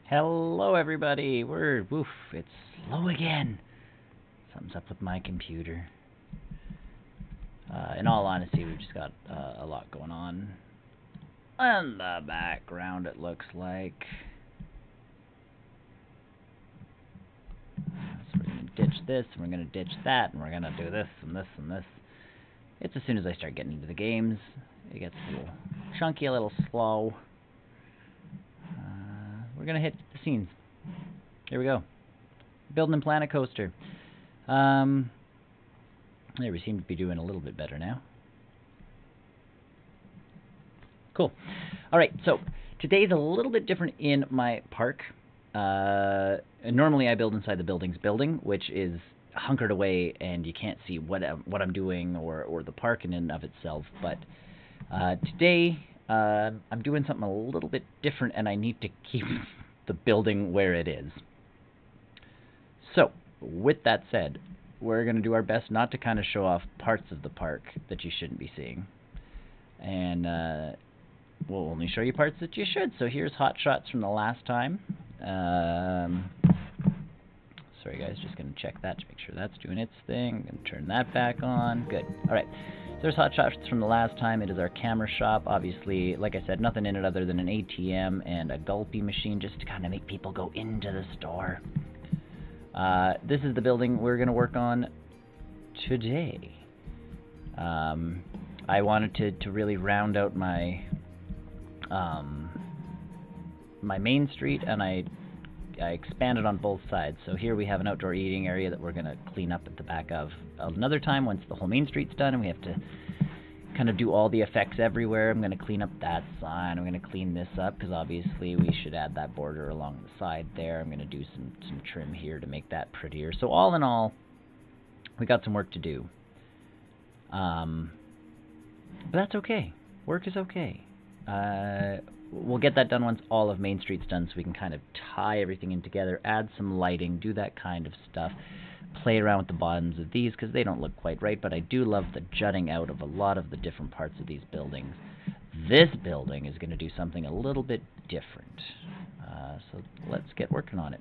Hello everybody, it's slow again. Something's up with my computer. In all honesty, we've just got a lot going on. In the background, it looks like. So we're going to ditch this, and we're going to ditch that, and we're going to do this, and this, and this. It's as soon as I start getting into the games, it gets a little chunky, a little slow. We're going to hit the scenes. Here we go. Building and Planet Coaster. There, we seem to be doing a little bit better now. Cool. All right, so today's a little bit different in my park. Normally I build inside the building, which is hunkered away and you can't see what I'm doing or the park in and of itself. But today I'm doing something a little bit different, and I need to keep the building where it is. So, with that said, we're going to do our best not to kind of show off parts of the park that you shouldn't be seeing. And we'll only show you parts that you should. So here's hot shots from the last time. Sorry guys, just going to check that to make sure that's doing its thing. I'm going to turn that back on. Good. Alright, so there's hot shots from the last time. It is our camera shop. Obviously, like I said, nothing in it other than an ATM and a gulpy machine just to kind of make people go into the store. This is the building we're going to work on today. I wanted to really round out my my main street, and I expanded on both sides. So here we have an outdoor eating area that we're going to clean up at the back of another time once the whole main street's done, and we have to kind of do all the effects everywhere. I'm going to clean up that sign. I'm going to clean this up because obviously we should add that border along the side there. I'm going to do some trim here to make that prettier. So all in all, we got some work to do. But that's okay. Work is okay. We'll get that done once all of Main Street's done, so we can kind of tie everything in together, add some lighting, do that kind of stuff, play around with the bottoms of these because they don't look quite right, but I do love the jutting out of a lot of the different parts of these buildings. This building is going to do something a little bit different, so let's get working on it.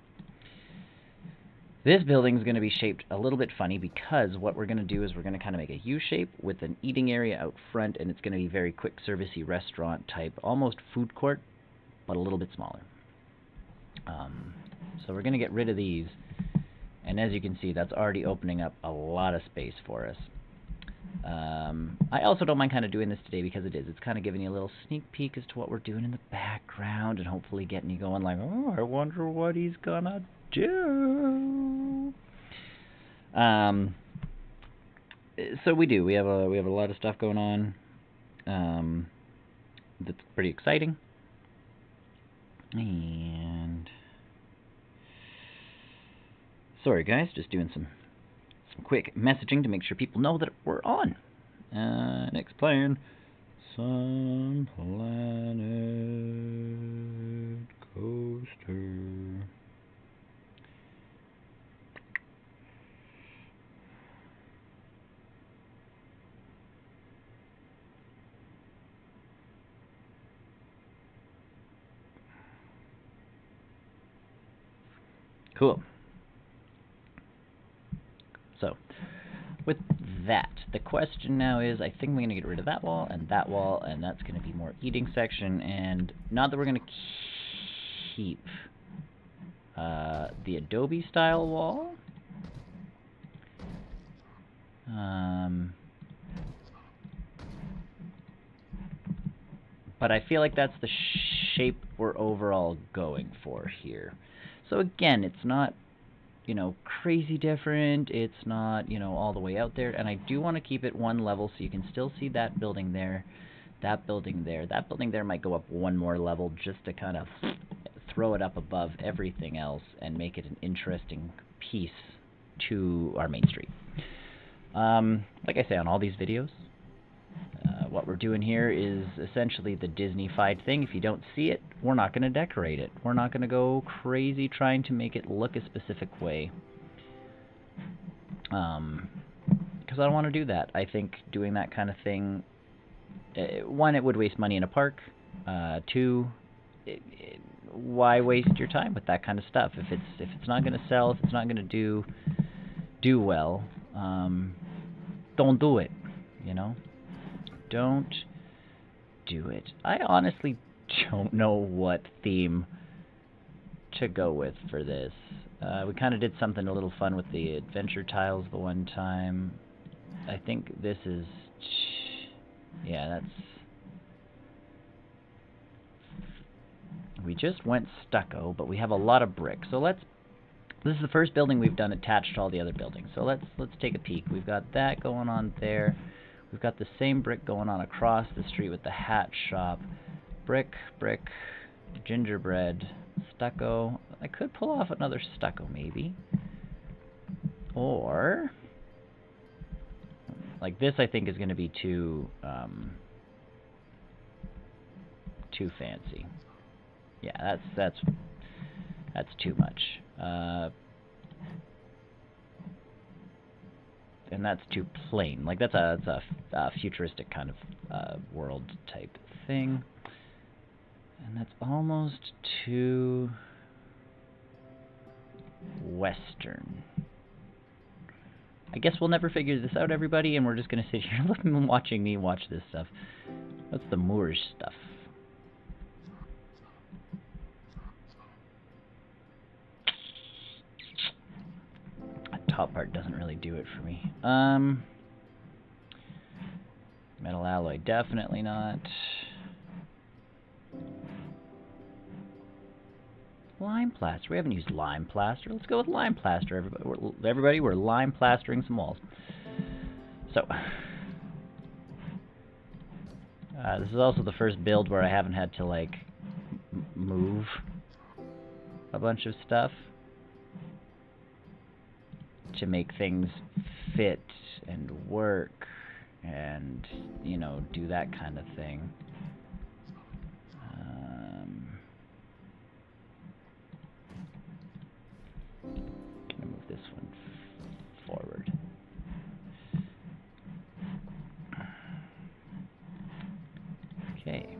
This building is going to be shaped a little bit funny because what we're going to do is we're going to kind of make a U shape with an eating area out front, and it's going to be very quick servicey restaurant type, almost food court, but a little bit smaller. So we're going to get rid of these, and as you can see, that's already opening up a lot of space for us. I also don't mind kind of doing this today because it's kind of giving you a little sneak peek as to what we're doing in the background, and hopefully getting you going like, oh, I wonder what he's gonna do. So we have a lot of stuff going on. That's pretty exciting. And sorry guys, just doing some quick messaging to make sure people know that we're on. Next plan, Sun Planet Coaster. Cool. So, with that, the question now is, I think we're going to get rid of that wall, and that's going to be more eating section, and not that we're going to keep the Adobe style wall. But I feel like that's the shape we're overall going for here. So again, it's not, crazy different. It's not, all the way out there. And I do want to keep it one level so you can still see that building there, that building there. That building there might go up one more level just to kind of throw it up above everything else and make it an interesting piece to our main street. Like I say on all these videos, what we're doing here is essentially the Disney-fied thing. If you don't see it, we're not going to decorate it. We're not going to go crazy trying to make it look a specific way. Because I don't want to do that. I think doing that kind of thing, one, it would waste money in a park. Two, why waste your time with that kind of stuff? If it's not going to sell, if it's not going to do well, don't do it. Don't do it. I honestly don't know what theme to go with for this. We kind of did something a little fun with the adventure tiles the one time. I think this is... yeah, We just went stucco, but we have a lot of brick. So this is the first building we've done attached to all the other buildings. So let's take a peek. We've got that going on there. We've got the same brick going on across the street with the hat shop. Brick, gingerbread, stucco. I could pull off another stucco maybe. Or like this I think is going to be too fancy. Yeah, that's too much. And that's too plain. Like that's a futuristic kind of world type thing. And that's almost too Western. I guess we'll never figure this out, everybody, and we're just going to sit here watching me watch this stuff. What's the Moorish stuff? That top part doesn't really do it for me. Metal alloy, definitely not. Lime plaster. We haven't used lime plaster. Let's go with lime plaster, everybody. We're lime plastering some walls. So, this is also the first build where I haven't had to, like, move a bunch of stuff to make things fit and work and, you know, do that kind of thing. Gonna move this one forward. Okay.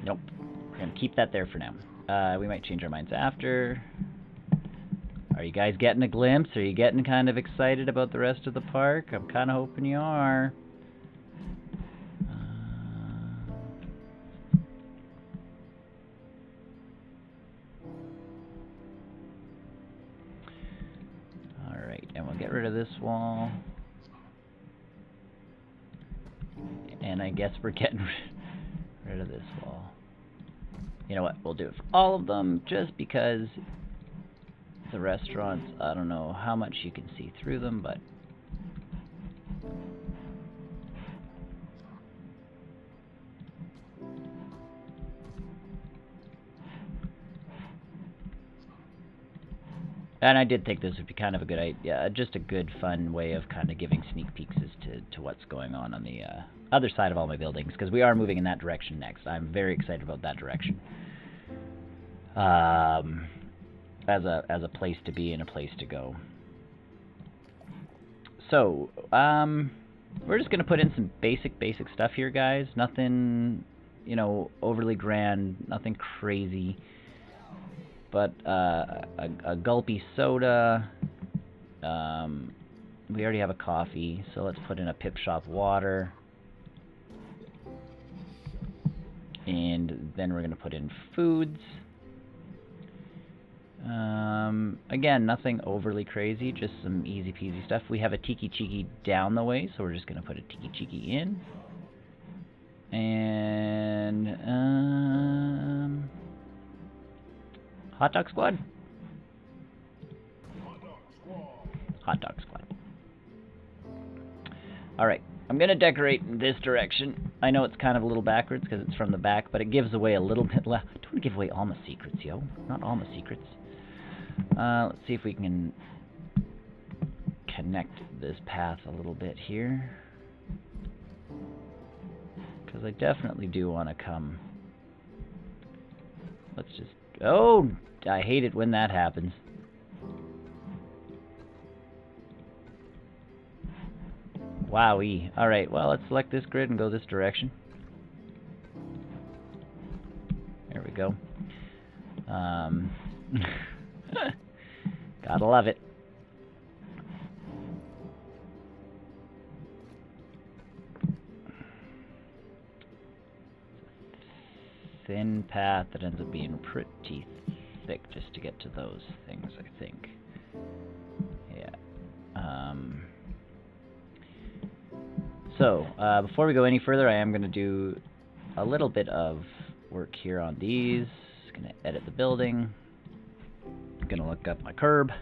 Nope. We're gonna keep that there for now. We might change our minds after. Are you guys getting a glimpse? Are you getting kind of excited about the rest of the park? I'm kind of hoping you are. Alright, and we'll get rid of this wall. And I guess we're getting rid of this wall. You know what? We'll do it for all of them just because the restaurants, I don't know how much you can see through them, but and I did think this would be kind of a good idea, just a good fun way of kind of giving sneak peeks as to what's going on the other side of all my buildings, because we are moving in that direction next. I'm very excited about that direction. As a place to be and a place to go. So, we're just gonna put in some basic stuff here, guys. Nothing, you know, overly grand, nothing crazy. But a gulpy soda. We already have a coffee, so let's put in a Pip Shop water. And then we're gonna put in foods. Again, nothing overly crazy, just some easy peasy stuff. We have a Tiki Chiki down the way, so we're just gonna put a Tiki Chiki in. And Hot Dog Squad? Hot Dog Squad. Alright, I'm gonna decorate in this direction. I know it's kind of a little backwards because it's from the back, but it gives away a little bit left. Don't want to give away all my secrets, yo. Not all my secrets. Let's see if we can connect this path a little bit here, because I definitely do want to come. Let's just... Oh! I hate it when that happens. Wowee. Alright, well, let's select this grid and go this direction. There we go. Gotta love it. thin path that ends up being pretty thick just to get to those things, I think. Yeah. So, before we go any further, I am going to do a little bit of work here on these. Going to edit the building. Going to look up my curb.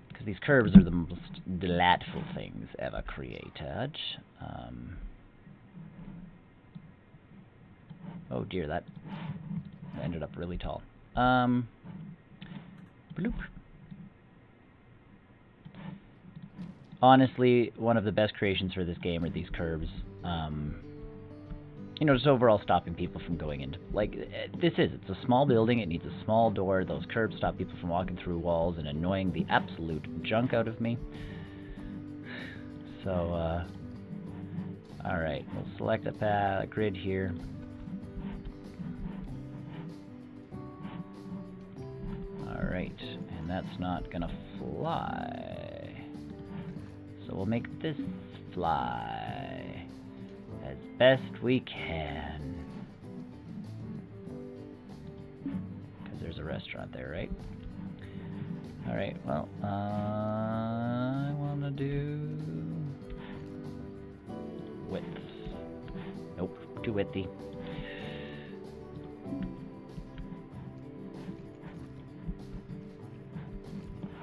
Because these curbs are the most delightful things ever created. Oh dear, that ended up really tall. Bloop. Honestly, one of the best creations for this game are these curbs. You know, just overall stopping people from going into... Like, it's a small building, it needs a small door. Those curbs stop people from walking through walls and annoying the absolute junk out of me. So, alright, we'll select a grid here. Alright, and that's not gonna fly. So we'll make this fly as best we can. Because there's a restaurant there, right? Alright, well, I want to do width. Nope, too widthy.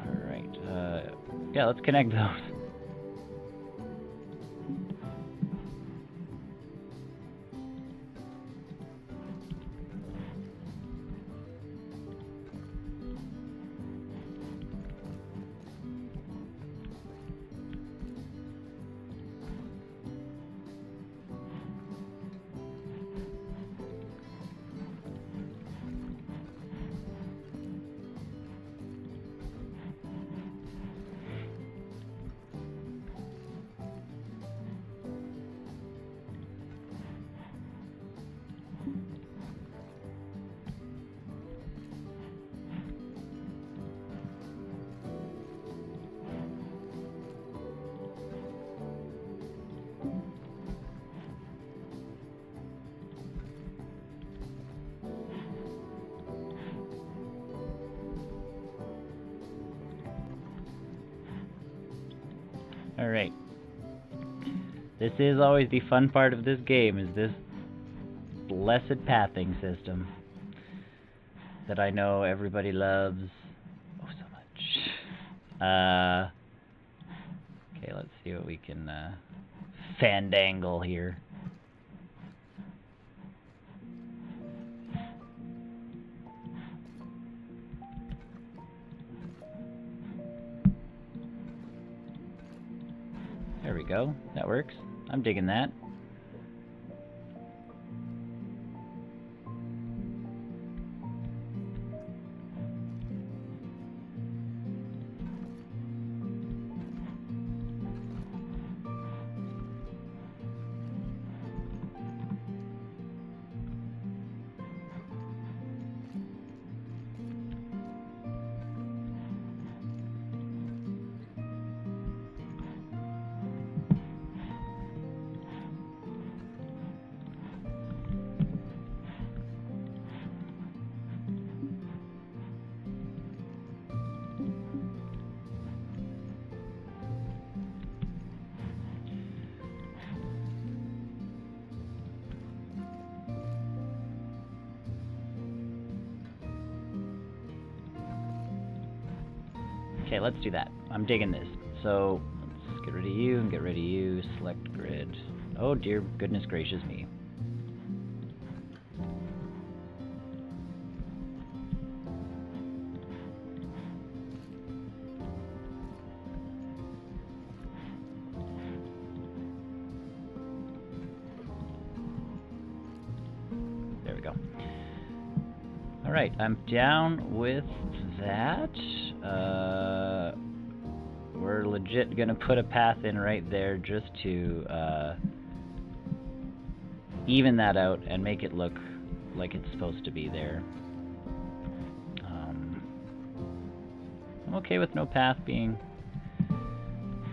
Alright, yeah, let's connect those. Alright. This is always the fun part of this game, is this blessed pathing system that I know everybody loves oh so much. Okay, let's see what we can fandangle here. There we go. That works. I'm digging that. Okay, let's do that. I'm digging this. So, let's get rid of you and get rid of you. Select grid. Oh dear goodness gracious me. There we go. Alright, I'm down with that. We're legit gonna put a path in right there just to even that out and make it look like it's supposed to be there. I'm okay with no path being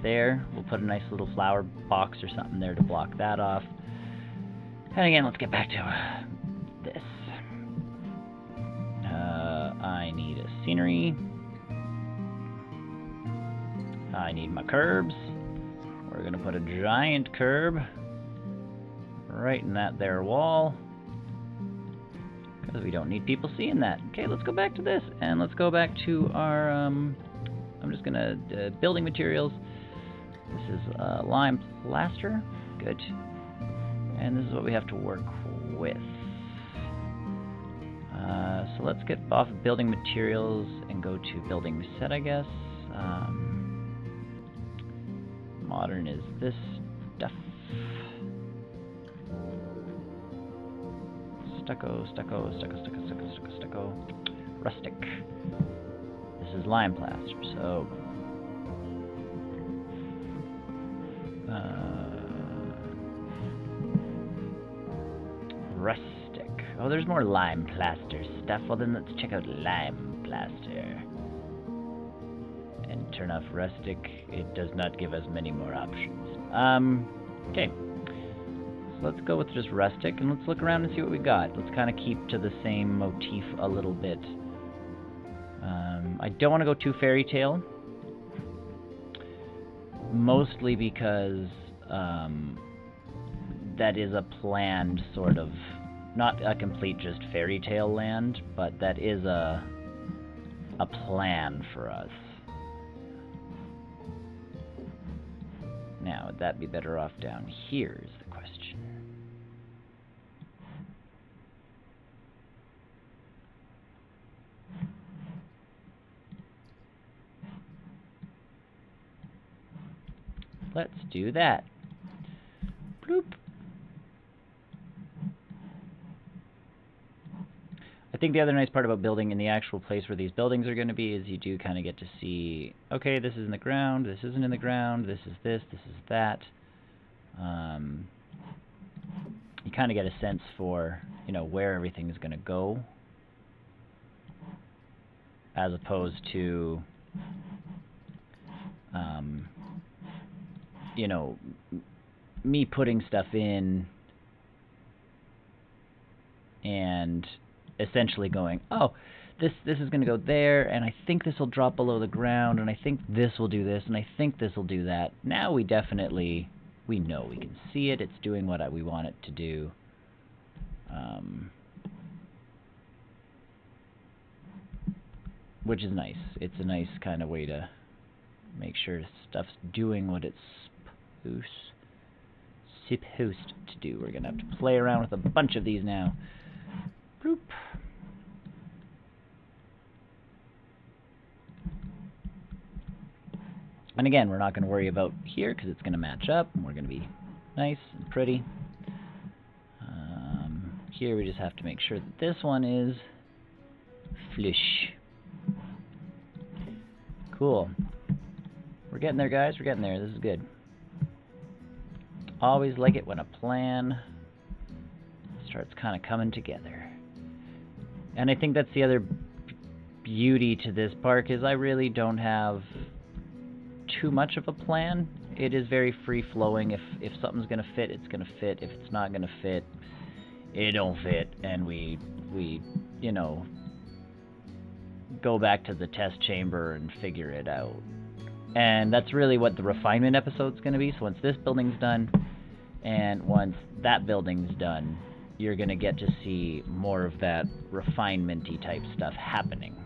there. We'll put a nice little flower box or something there to block that off. And again, let's get back to this. I need a scenery. I need my curbs. We're gonna put a giant curb right in that there wall, because we don't need people seeing that. Okay, let's go back to this, and let's go back to our, I'm just gonna, building materials. This is lime plaster, good. And this is what we have to work with. So let's get off of building materials and go to building set, I guess. Modern is this stuff. Stucco, stucco, stucco, stucco, stucco, stucco, stucco. Rustic. This is lime plaster, so... rustic. Oh, there's more lime plaster stuff. Well, then let's check out lime plaster. And turn off rustic. It does not give us many more options. Okay. So let's go with just rustic, and let's look around and see what we got. Let's kind of keep to the same motif a little bit. I don't want to go too fairy tale. Mostly because that is a planned sort of, not a complete just fairy tale land, but that is a plan for us. Now, would that be better off down here is the question. Let's do that. Bloop. I think the other nice part about building in the actual place where these buildings are going to be is you do kind of get to see, okay, this is in the ground, this isn't in the ground, this is this is that. You kind of get a sense for, you know, where everything is going to go, as opposed to, you know, me putting stuff in and essentially going, oh, this is going to go there, and I think this will drop below the ground, and I think this will do this, and I think this will do that. Now we definitely, we know, we can see it, it's doing what we want it to do. Which is nice. It's a nice kind of way to make sure stuff's doing what it's supposed to do. We're going to have to play around with a bunch of these now. Bloop. And again, we're not going to worry about here because it's going to match up, and we're going to be nice and pretty. Here we just have to make sure that this one is flush. Cool. We're getting there, guys. We're getting there. This is good. Always like it when a plan starts kind of coming together. And I think that's the other beauty to this park is I really don't have too much of a plan. It is very free-flowing. If something's going to fit, it's going to fit. If it's not going to fit, it don't fit. And we you know, go back to the test chamber and figure it out. And that's really what the refinement episode's going to be. So once this building's done, and once that building's done, you're going to get to see more of that refinement-y type stuff happening.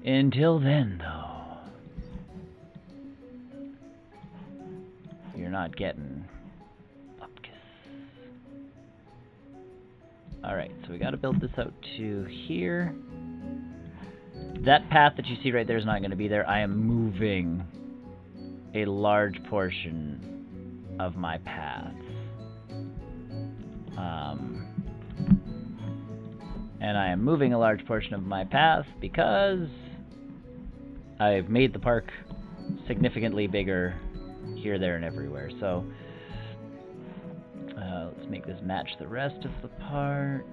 Until then, though, you're not getting bupkis. Alright, so we got to build this out to here. That path that you see right there is not going to be there. I am moving a large portion of my paths. And I am moving a large portion of my path because I've made the park significantly bigger here, there, and everywhere. So let's make this match the rest of the park,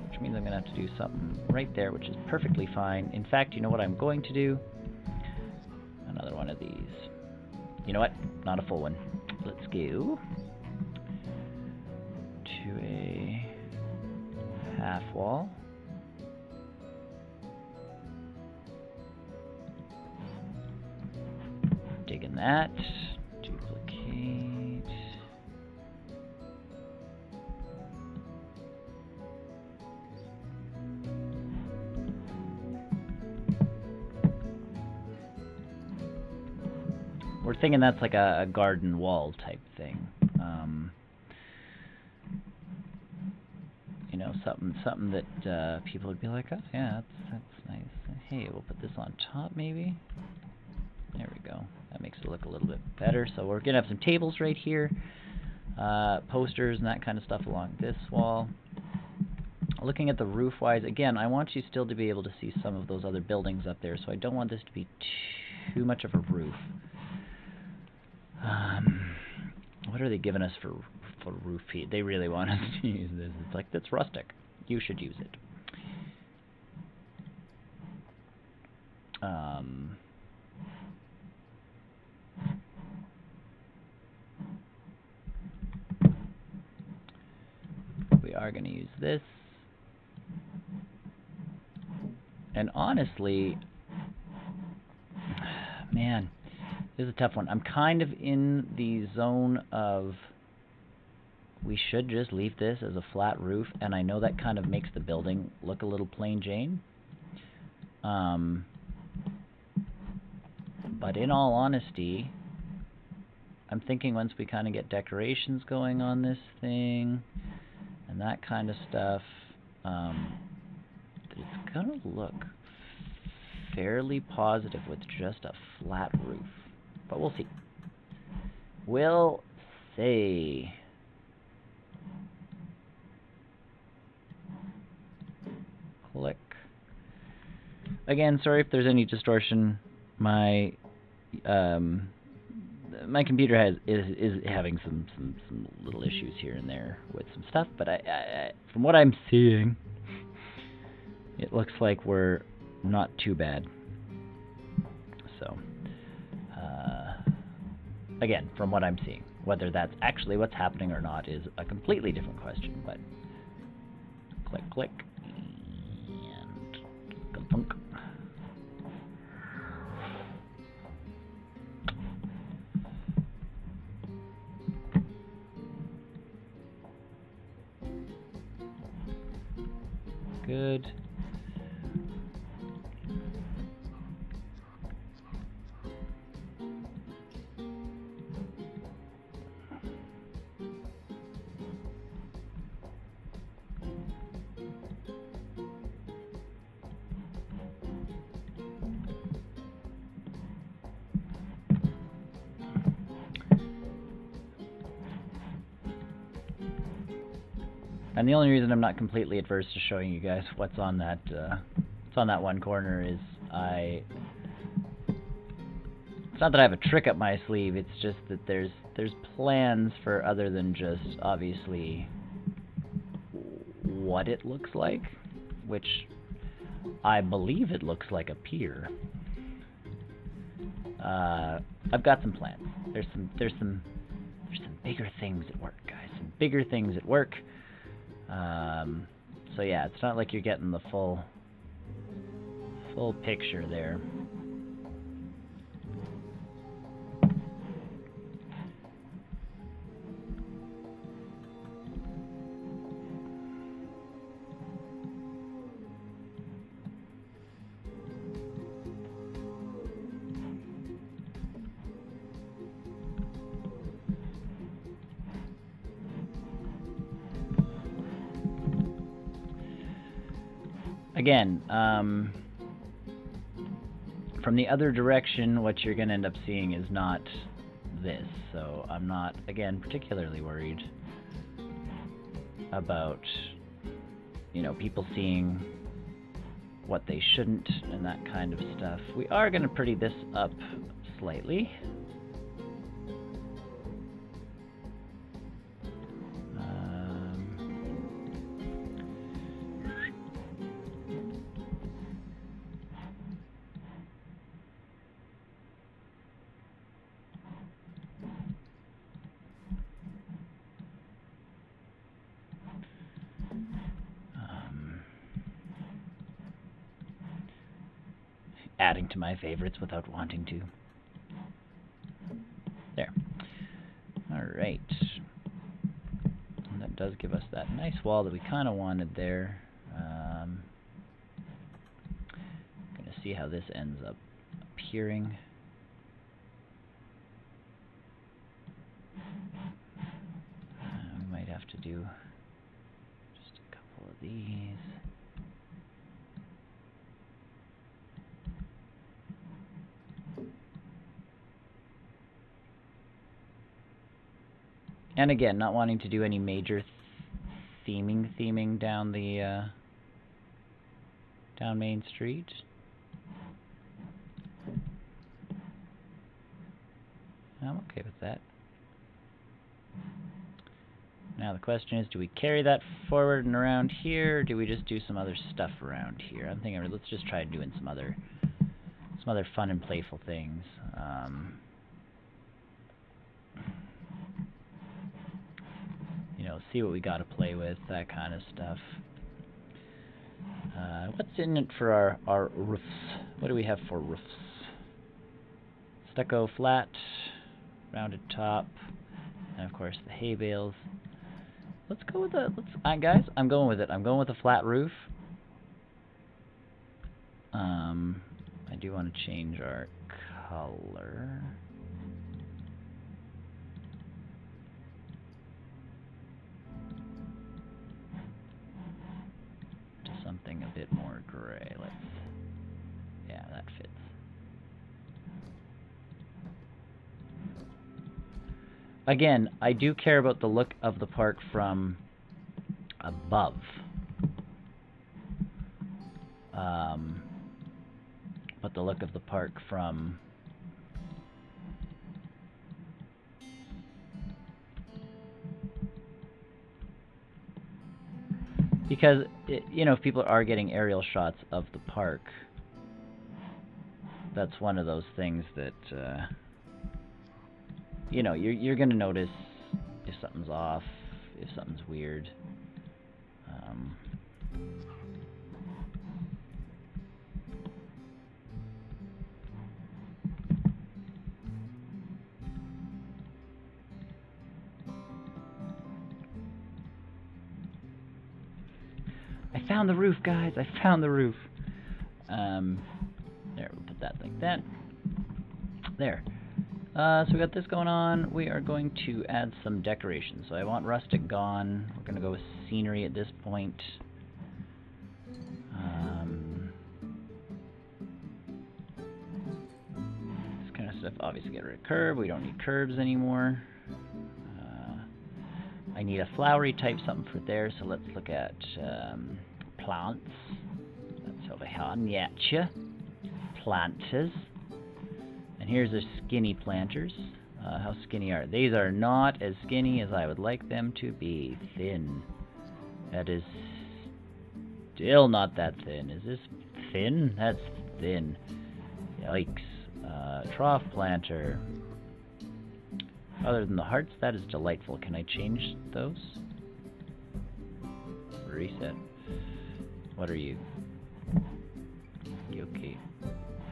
which means I'm going to have to do something right there, which is perfectly fine. In fact, you know what I'm going to do? Another one of these. You know what? Not a full one. Let's go. half wall. Digging that. Duplicate. We're thinking that's like a garden wall type thing. You know, something that people would be like, oh yeah, that's nice. Hey, we'll put this on top maybe. There we go. That makes it look a little bit better. So we're gonna have some tables right here, posters and that kind of stuff along this wall. Looking at the roof-wise, again, I want you still to be able to see some of those other buildings up there, so I don't want this to be too much of a roof. What are they giving us for roof heat? They really want us to use this. It's like, that's rustic. You should use it. We are going to use this. And honestly, man, this is a tough one. I'm kind of in the zone of we should just leave this as a flat roof, and I know that kind of makes the building look a little plain Jane. But in all honesty, I'm thinking once we kind of get decorations going on this thing and that kind of stuff, it's going to look fairly positive with just a flat roof. But we'll see. We'll see. Click. Again, sorry if there's any distortion. My my computer is having some little issues here and there with some stuff, but I from what I'm seeing, it looks like we're not too bad. So, again, from what I'm seeing, whether that's actually what's happening or not is a completely different question. But click, and ka-thunk. Good. And the only reason I'm not completely adverse to showing you guys what's on that one corner is it's not that I have a trick up my sleeve, it's just that there's plans for other than just obviously what it looks like, which I believe it looks like a pier. I've got some plans. There's some bigger things at work, guys. Some bigger things at work. So yeah, it's not like you're getting the full picture there. Again, from the other direction, what you're going to end up seeing is not this. So I'm not, again, particularly worried about, you know, people seeing what they shouldn't and that kind of stuff. We are going to pretty this up slightly. adding to my favorites without wanting to. There. Alright. And that does give us that nice wall that we kind of wanted there. Gonna see how this ends up appearing. We might have to do just a couple of these. And again, not wanting to do any major theming down the down Main Street. I'm okay with that. Now the question is, do we carry that forward and around here, or do we just do some other stuff around here? I'm thinking let's just try doing some other fun and playful things. You know, see what we got to play with, that kind of stuff. What's in it for our roofs? What do we have for roofs? Stucco flat, rounded top, and of course the hay bales. Let's go with guys, I'm going with it. I'm going with a flat roof. I do want to change our color. Something a bit more gray. Yeah, that fits. Again, I do care about the look of the park from above. But the look of the park from because, you know, if people are getting aerial shots of the park, that's one of those things that, you know, you're going to notice if something's off, if something's weird. I found the roof, guys. I found the roof. There, we'll put that like that. There. So we got this going on. We are going to add some decorations. So I want rustic gone. We're going to go with scenery at this point. This kind of stuff. Obviously, get rid of curb. We don't need curbs anymore. I need a flowery type, something for there. So let's look at plants. That's over here. Nature. Planters. And here's the skinny planters. How skinny are they? These are not as skinny as I would like them to be. Thin. That is still not that thin. Is this thin? That's thin. Yikes. Trough planter. Other than the hearts, that is delightful. Can I change those? Reset. What are you? You okay?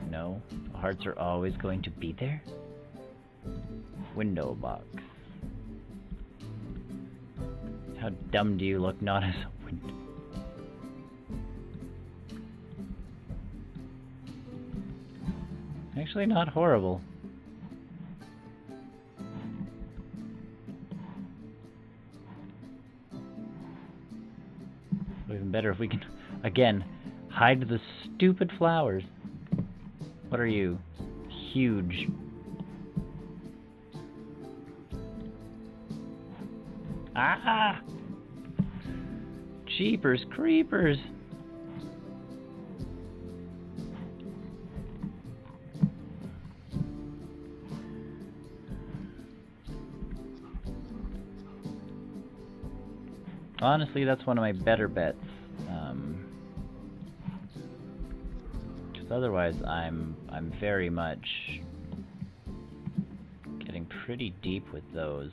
No. The hearts are always going to be there? Window box. How dumb do you look not as a window? Actually not horrible. Even better if we can, again, hide the stupid flowers. What are you? Huge. Ah! Jeepers creepers. Honestly, that's one of my better bets. Because otherwise, I'm very much getting pretty deep with those,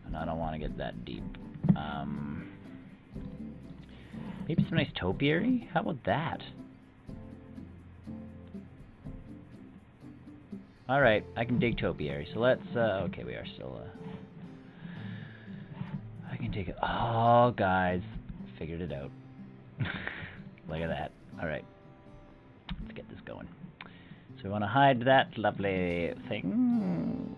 and I don't want to get that deep. Maybe some nice topiary? How about that? Alright, I can dig topiary. So let's, okay, we are still, I can take it. Oh, guys. Figured it out. Look at that. Alright. Let's get this going. So we want to hide that lovely thing.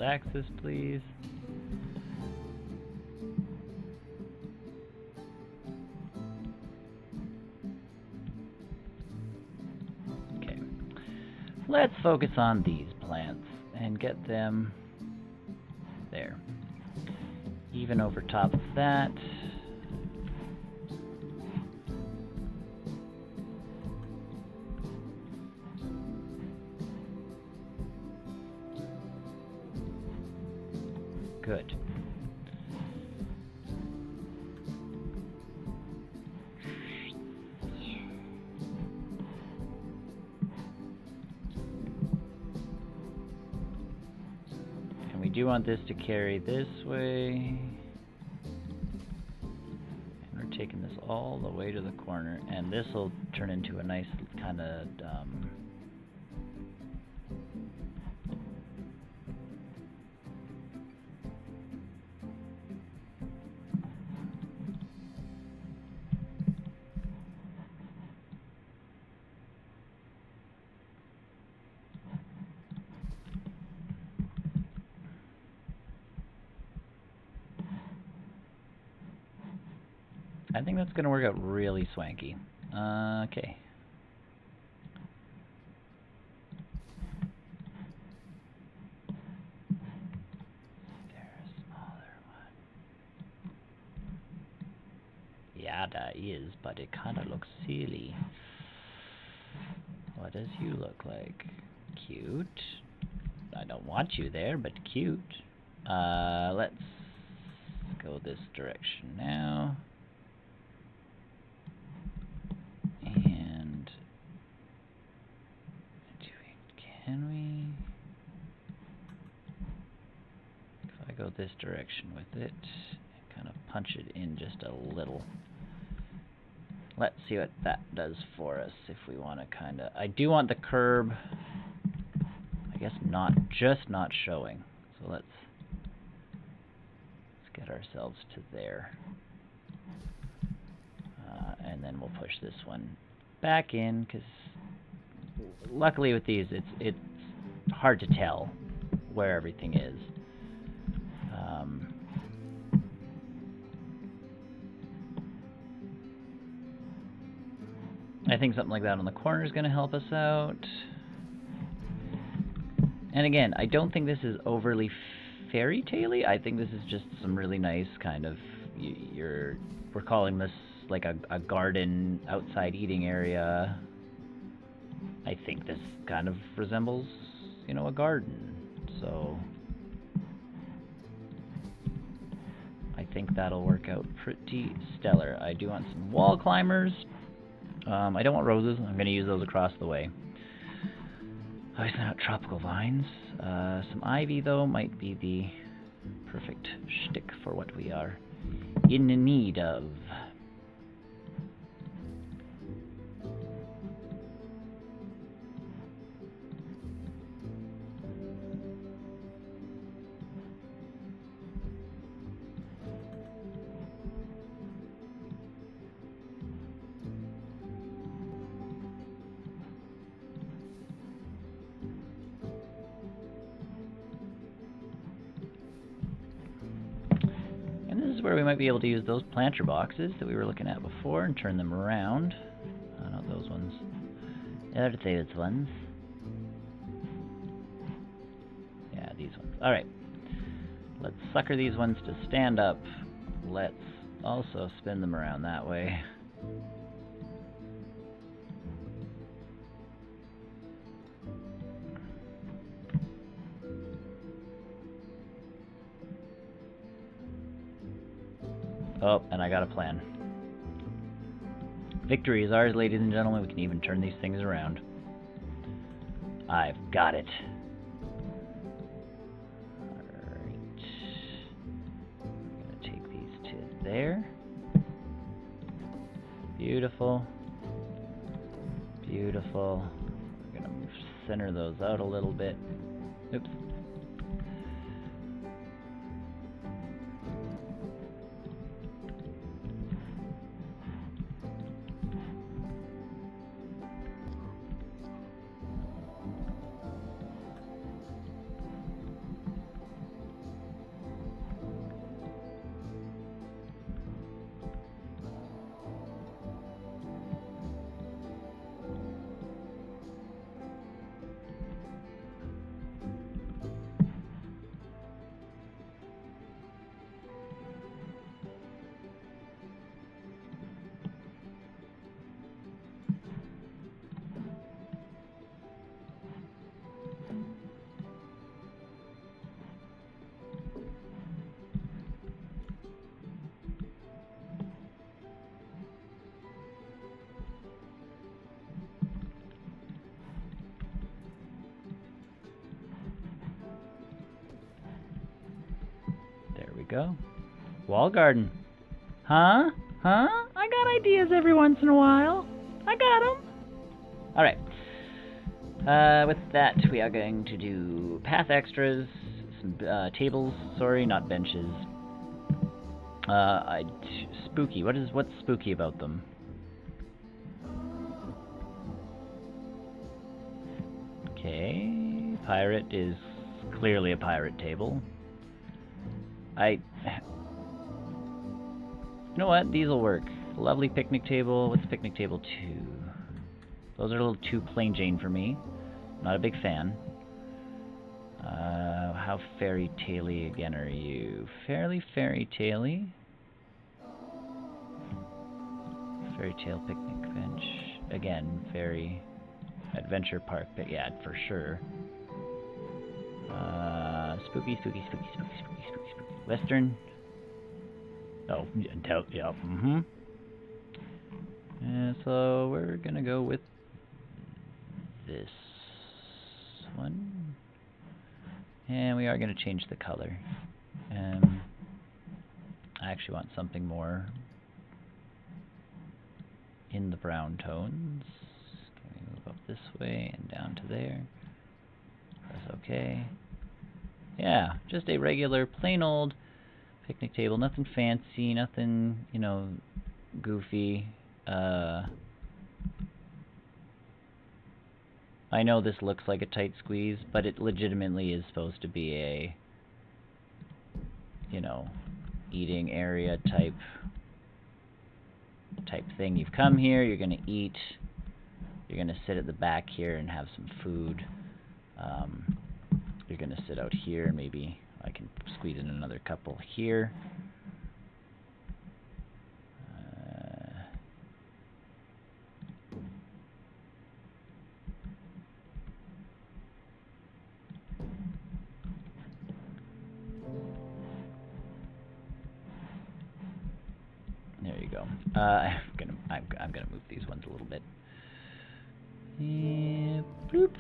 Access, please. Okay. Let's focus on these plants and get them there. Even over top of that. Good. And we do want this to carry this way. And we're taking this all the way to the corner. And this will turn into a nice kind of I think that's going to work out really swanky. Okay. There's a smaller one. Yeah, that is, but it kind of looks silly. What does you look like? Cute. I don't want you there, but cute. Let's go this direction now. And can we? If I go this direction with it, and kind of punch it in just a little. Let's see what that does for us if we want to kind of... I do want the curb, I guess, not showing. So let's get ourselves to there. And then we'll push this one back in, because luckily with these, it's hard to tell where everything is. I think something like that on the corner is going to help us out. And again, I don't think this is overly fairy tale-y. I think this is just some really nice kind of, we're calling this like a garden outside eating area. I think this kind of resembles, you know, a garden. So I think that'll work out pretty stellar. I do want some wall climbers. I don't want roses. I'm going to use those across the way. Obviously not tropical vines. Some ivy, though, might be the perfect shtick for what we are in need of. Where we might be able to use those planter boxes that we were looking at before and turn them around. Not those ones. The other those ones. Yeah, these ones. Alright. Let's sucker these ones to stand up. Let's also spin them around that way. Oh, and I got a plan. Victory is ours, ladies and gentlemen. We can even turn these things around. I've got it. Alright. I'm going to take these to there. Beautiful. Beautiful. We're going to center those out a little bit. Oops. Go. Wall garden. Huh? Huh? I got ideas every once in a while. I got them. Alright. With that, we are going to do path extras, some tables, sorry, not benches. Spooky. What's spooky about them? Okay. Pirate is clearly a pirate table. You know what? These will work. Lovely picnic table. What's picnic table 2? Those are a little too plain Jane for me. Not a big fan. How fairy tale-y again are you? Fairly fairy tale-y. Fairy tale picnic bench. Again, fairy adventure park. But yeah, for sure. Spooky. Western. Oh, yeah. And so we're gonna go with this one, and we are gonna change the color. I actually want something more in the brown tones. Can we move up this way and down to there? That's okay. Yeah, just a regular, plain old picnic table. Nothing fancy, nothing, you know, goofy. I know this looks like a tight squeeze, but it legitimately is supposed to be a, you know, eating area type thing. You've come here, you're going to eat, you're going to sit at the back here and have some food. You're going to sit out here, and maybe I can squeeze in another couple here. There you go. I'm gonna move these ones a little bit. Bloop.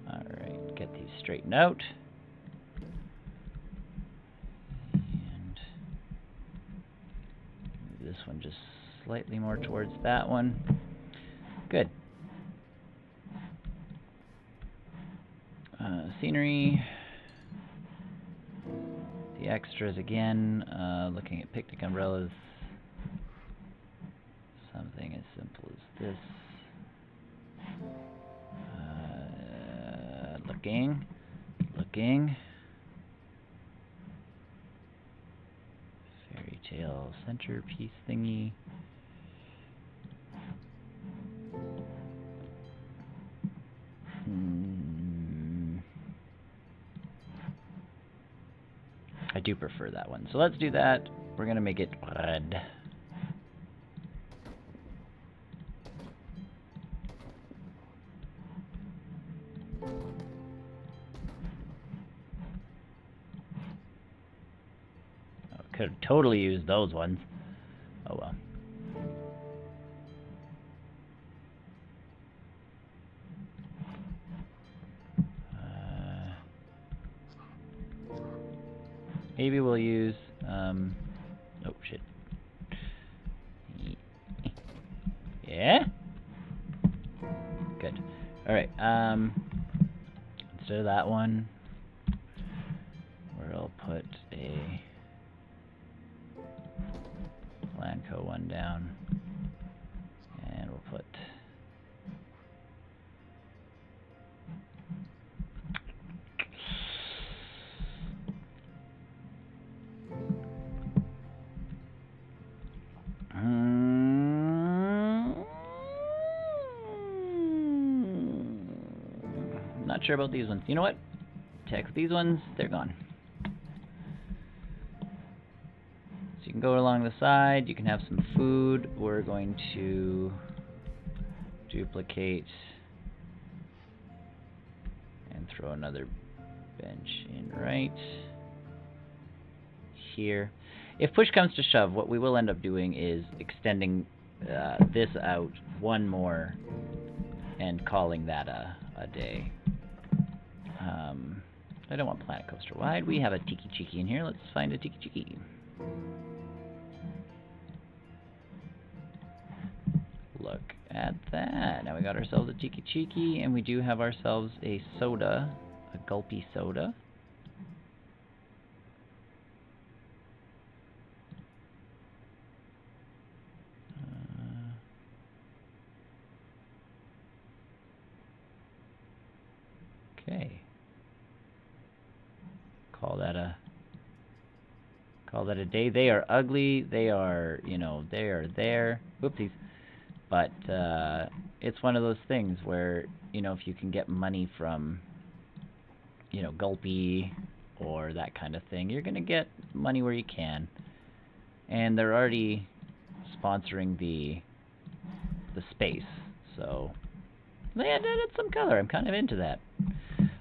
Alright, get these straightened out. And move this one just slightly more towards that one. Good. Scenery. The extras again. Looking at picnic umbrellas. Something as simple as this. looking. Fairy tale centerpiece thingy. I do prefer that one. So let's do that. We're going to make it red. Could have totally used those ones. Oh well. Maybe we'll use, oh shit. Yeah? Good. Alright, instead of that one, we'll put a Lanco one down, and we'll put not sure about these ones. You know what? Check these ones, they're gone. So you can go along the side, you can have some food. We're going to duplicate and throw another bench in right here. If push comes to shove, what we will end up doing is extending this out one more and calling that a day. I don't want Planet Coaster wide. We have a Tiki Chiki in here. Let's find a Tiki Chiki. Look at that. Now we got ourselves a Tiki Chiki, and we do have ourselves a soda, a gulpy soda. Okay. Call that a day. They are ugly. They are, you know, they are there. Whoopsies. But it's one of those things where, you know, if you can get money from, you know, Gulpy or that kind of thing, you're going to get money where you can. And they're already sponsoring the space, so they added some color. I'm kind of into that.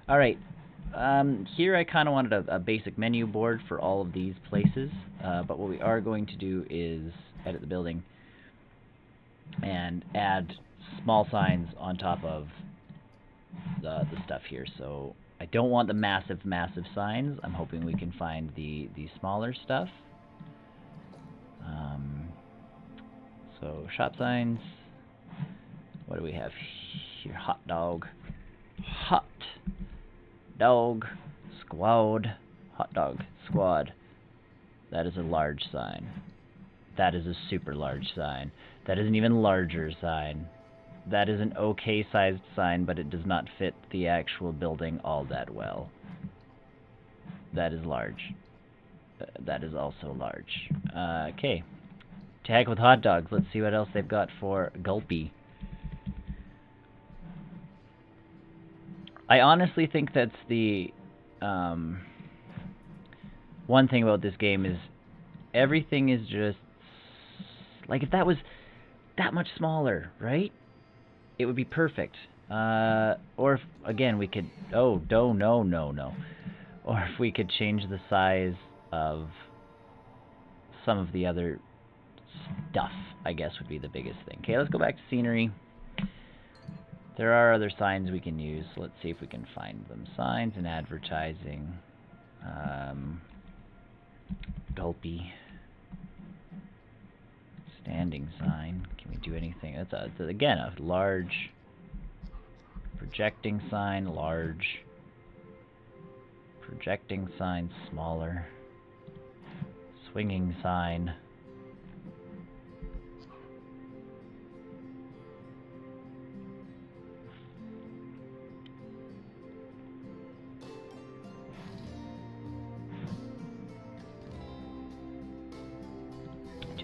All right. Here I kind of wanted a basic menu board for all of these places, but what we are going to do is edit the building and add small signs on top of the stuff here. So I don't want the massive signs. I'm hoping we can find the smaller stuff. So shop signs. What do we have here? Hot dog. Hot dog squad. Hot dog squad. That is a large sign. That is a super large sign. That is an even larger sign. That is an okay sized sign, but it does not fit the actual building all that well. That is large. That is also large. Okay. To heck with hot dogs. Let's see what else they've got for Gulpy. I honestly think that's the one thing about this game is everything is just like, if that was that much smaller, right? It would be perfect. Or if, again, we could, no. Or if we could change the size of some of the other stuff, I guess would be the biggest thing. Okay, let's go back to scenery. There are other signs we can use. So let's see if we can find them. Signs and advertising. Gulpy. Standing sign. Can we do anything? That's again a large projecting sign. Large projecting sign. Smaller. Swinging sign.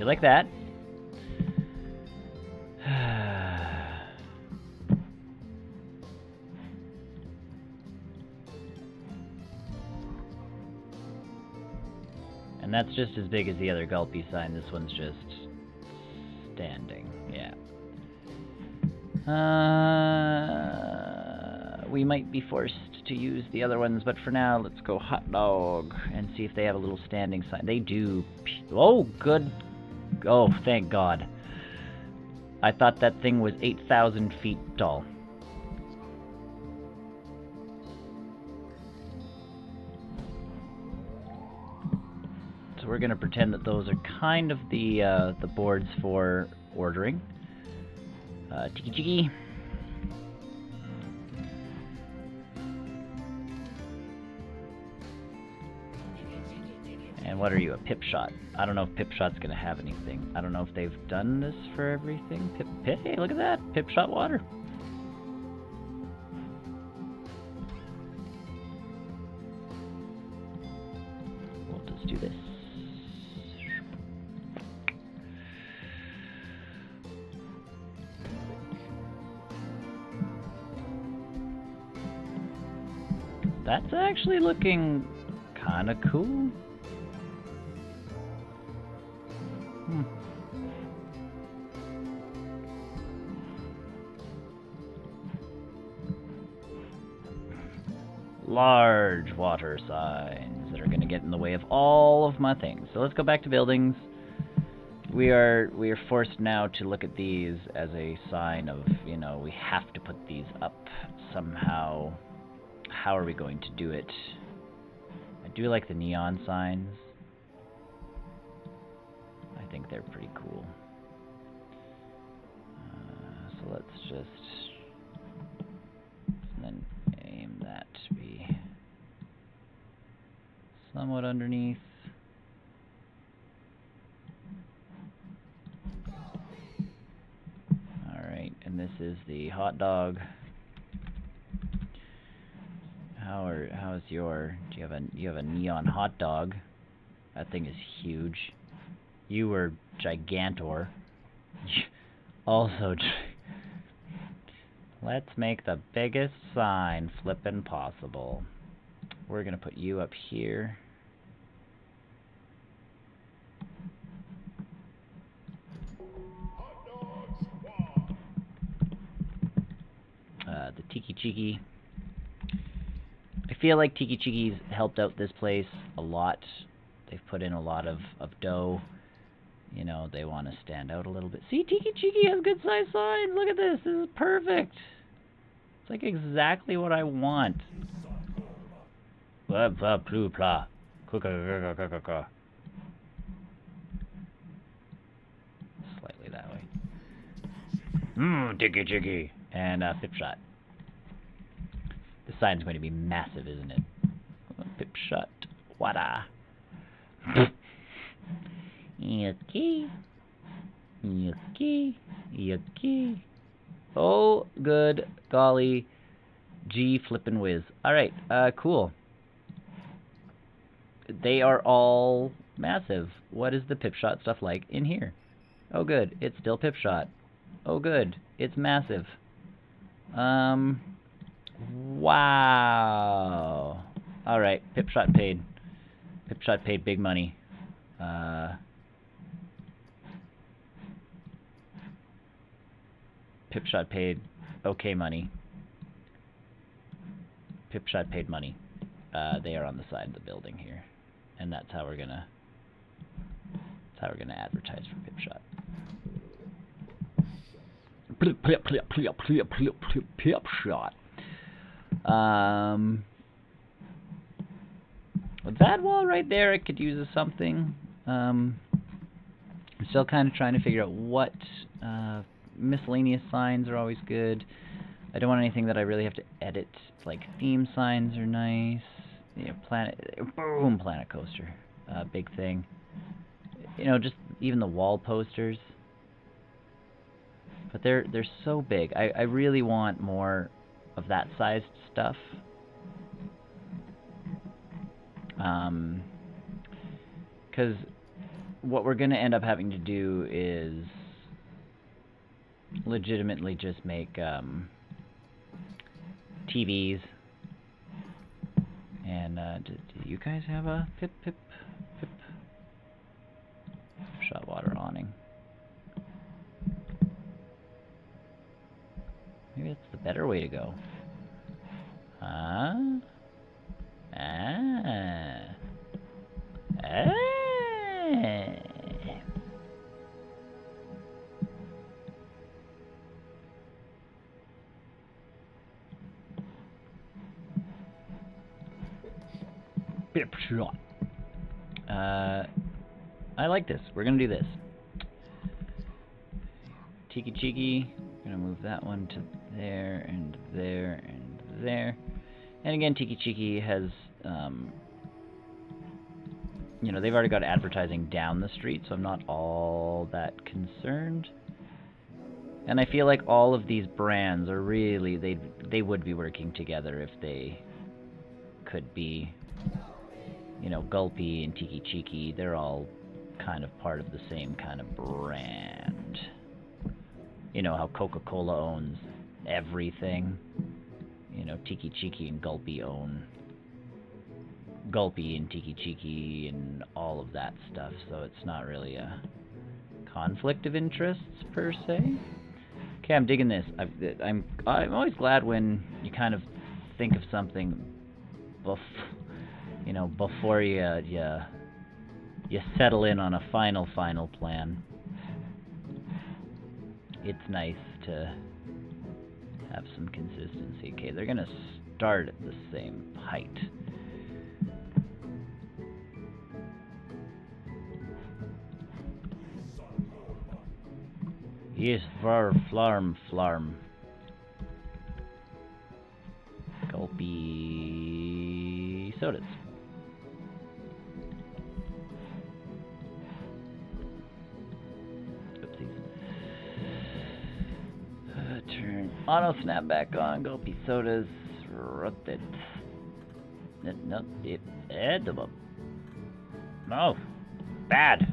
you like that? And that's just as big as the other Gulpy sign. This one's just standing. Yeah. We might be forced to use the other ones, but for now, let's go hot dog and see if they have a little standing sign. They do. Oh, good. Oh, thank God. I thought that thing was 8,000 feet tall. So we're going to pretend that those are kind of the boards for ordering. Tiki tiki. And what are you, a pip shot? I don't know if pip shot's gonna have anything. I don't know if they've done this for everything. Hey, look at that, pip shot water. We'll just do this. That's actually looking kind of cool. Large water signs that are going to get in the way of all of my things. So let's go back to buildings. We are forced now to look at these as a sign of, you know, we have to put these up somehow. How are we going to do it? I do like the neon signs. I think they're pretty cool. So let's just then aim that to be somewhat underneath. Alright, and this is the hot dog. How's your? Do you have a neon hot dog? That thing is huge. You were Gigantor. Also, let's make the biggest sign flippin' possible. We're gonna put you up here. The Tiki Chiki. I feel like Tiki Chiki's helped out this place a lot. They've put in a lot of dough. You know, they want to stand out a little bit. See, Tiki Chiki has good size signs. Look at this. This is perfect. It's like exactly what I want. Blah, blah, blah, blah. Slightly that way. Tiki Chiki. And pip shot. The sign's going to be massive, isn't it? Pip shot. Wada. Yucky. Yucky. Yucky. Oh, good golly. Gee flippin' whiz. Alright, cool. They are all massive. What is the pip shot stuff like in here? Oh, good. It's still pip shot. Oh, good. It's massive. Wow. Alright, pip shot paid. Pip shot paid big money. Pip shot paid okay money. Pip shot paid money. They are on the side of the building here. And that's how we're gonna advertise for pip shot. Pip shot. That wall right there, I could use as something. I'm still kind of trying to figure out what miscellaneous signs are always good. I don't want anything that I really have to edit. Like theme signs are nice. You know, planet coaster, big thing. You know, just even the wall posters. But they're so big. I really want more of that sized stuff. Because what we're going to end up having to do is legitimately just make TVs. And do you guys have a pip? Shot water awning. Maybe that's the better way to go. Pip shot. I like this. We're gonna do this. Tiki Cheeky. Gonna move that one to there and there and there. And again, Tiki Cheeky has, you know, they've already got advertising down the street, so I'm not all that concerned. And I feel like all of these brands are really, they would be working together if they could be, you know, Gulpy and Tiki Cheeky. They're all kind of part of the same kind of brand. You know how Coca-Cola owns everything. You know, Tiki Cheeky and Gulpy own Gulpy and Tiki Cheeky and all of that stuff, so it's not really a conflict of interests per se. Okay, I'm digging this. I'm always glad when you kind of think of something before you settle in on a final plan. It's nice to have some consistency. Okay, they're gonna start at the same height. Yes, flarm. Gulpy sodas. Turn auto snap back on. Gulpy sodas. Rotate. No, it edible. No, bad.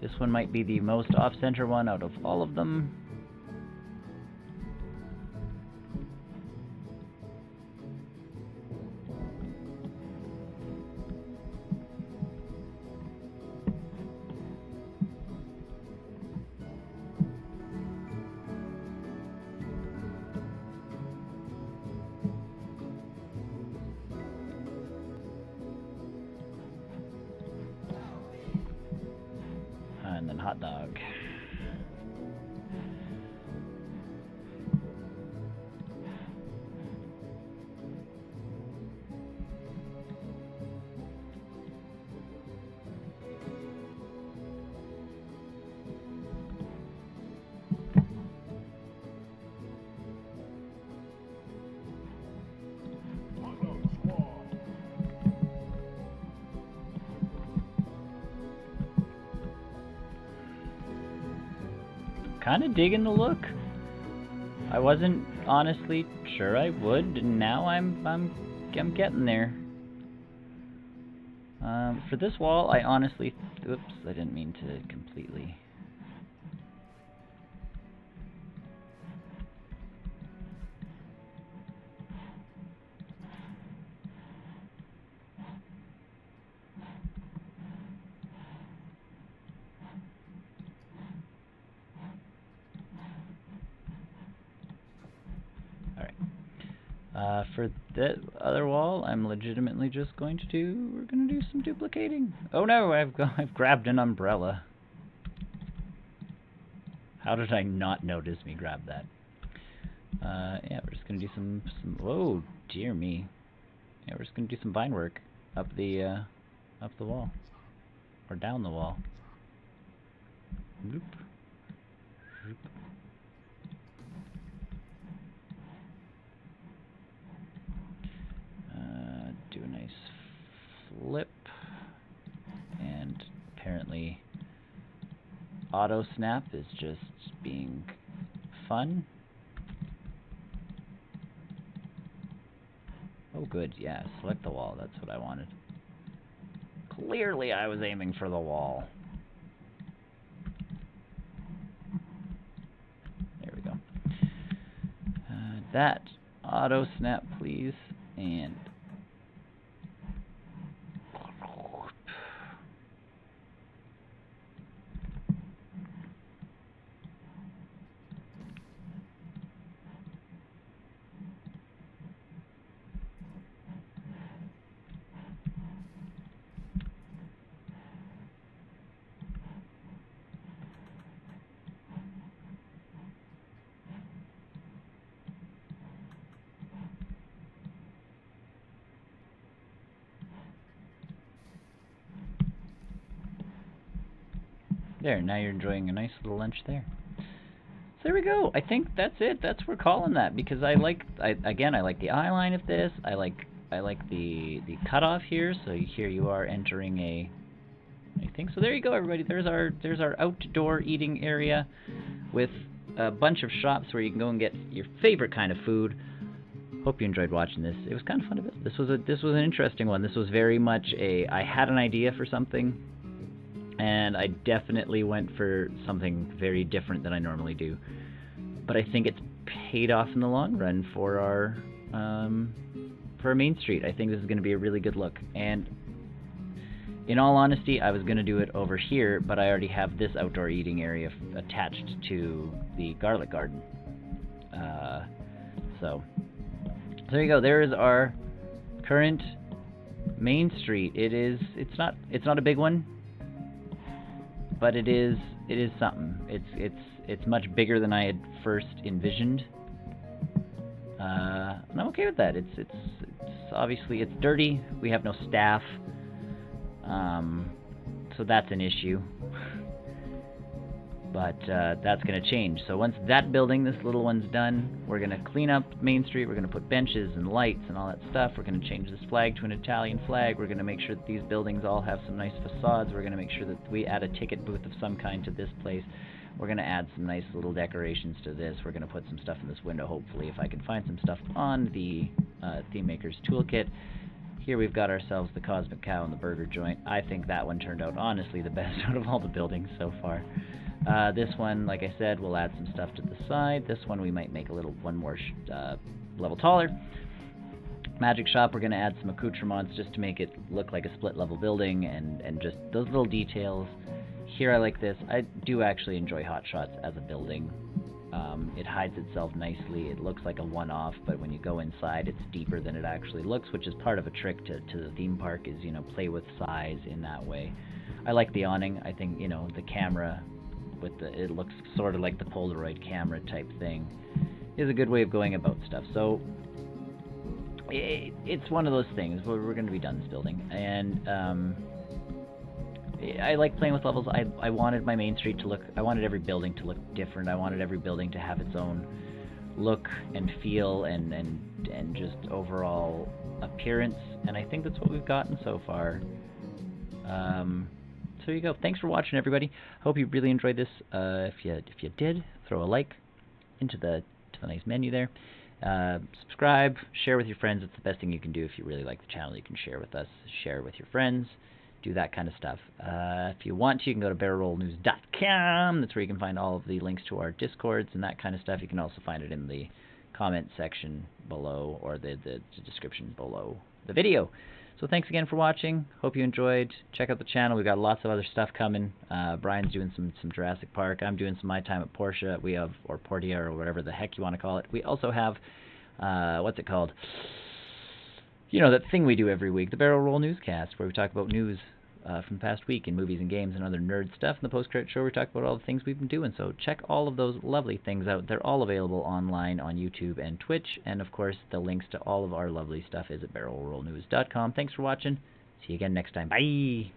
This one might be the most off-center one out of all of them. And then hot dog. Kind of digging the look. I wasn't honestly sure I would, and now I'm getting there. For this wall, I honestly, oops, I didn't mean to completely. For the other wall, I'm legitimately just going to do, we're going to do some duplicating. Oh no, I've grabbed an umbrella. How did I not notice me grab that? Yeah, we're just going to do some, whoa, dear me. Yeah, we're just going to do some vine work up the wall. Or down the wall. Bloop. Bloop. Do a nice flip, and apparently auto snap is just being fun. Oh, good. Yeah, select the wall. That's what I wanted. Clearly, I was aiming for the wall. There we go. That auto snap, please, and there. Now you're enjoying a nice little lunch there. So there we go. I think that's it. That's what we're calling that, because I like the eye line of this. I like the cutoff here. So here you are entering a thing. So there you go, everybody. There's our outdoor eating area with a bunch of shops where you can go and get your favorite kind of food. Hope you enjoyed watching this. It was kind of fun to build. This was an interesting one. This was very much I had an idea for something, and I definitely went for something very different than I normally do. But I think it's paid off in the long run for our Main Street. I think this is going to be a really good look. And in all honesty, I was going to do it over here, but I already have this outdoor eating area attached to the garlic garden. So there you go. There is our current Main Street. It's not a big one, but it is something. It's much bigger than I had first envisioned, and I'm okay with that. It's obviously it's dirty. We have no staff, so that's an issue. But that's going to change. So once that building, this little one's done, we're going to clean up Main Street. We're going to put benches and lights and all that stuff. We're going to change this flag to an Italian flag. We're going to make sure that these buildings all have some nice facades. We're going to make sure that we add a ticket booth of some kind to this place. We're going to add some nice little decorations to this. We're going to put some stuff in this window, hopefully, if I can find some stuff on the Theme Maker's Toolkit. Here we've got ourselves the Cosmic Cow and the burger joint. I think that one turned out, honestly, the best out of all the buildings so far. This one, like I said, we'll add some stuff to the side. This one we might make one more level taller. Magic Shop, we're going to add some accoutrements just to make it look like a split-level building, and just those little details. Here I like this. I do actually enjoy Hot Shots as a building. It hides itself nicely. It looks like a one-off, but when you go inside, it's deeper than it actually looks, which is part of a trick to the theme park, is, play with size in that way. I like the awning. I think, the camera it looks sort of like the Polaroid camera type thing, is a good way of going about stuff. So it's one of those things where we're going to be done this building, and I like playing with levels. I wanted my Main Street to look, I wanted every building to look different. I wanted every building to have its own look and feel and just overall appearance, and I think that's what we've gotten so far. So there you go. Thanks for watching, everybody. Hope you really enjoyed this. If you did, throw a like into the nice menu there. Subscribe, share with your friends. It's the best thing you can do if you really like the channel. You can share with us, share with your friends, do that kind of stuff. If you want to, you can go to BrNN.com. That's where you can find all of the links to our Discords and that kind of stuff. You can also find it in the comment section below, or the description below the video. So thanks again for watching. Hope you enjoyed. Check out the channel. We've got lots of other stuff coming. Brian's doing some Jurassic Park. I'm doing some My Time at Porsche. We have, or Portia, or whatever the heck you want to call it. We also have, what's it called? That thing we do every week, the Barrel Roll Newscast, where we talk about news from the past week in movies and games and other nerd stuff. In the post-credit show, we talk about all the things we've been doing. So check all of those lovely things out. They're all available online on YouTube and Twitch. And, of course, the links to all of our lovely stuff is at BrNN.com. Thanks for watching. See you again next time. Bye!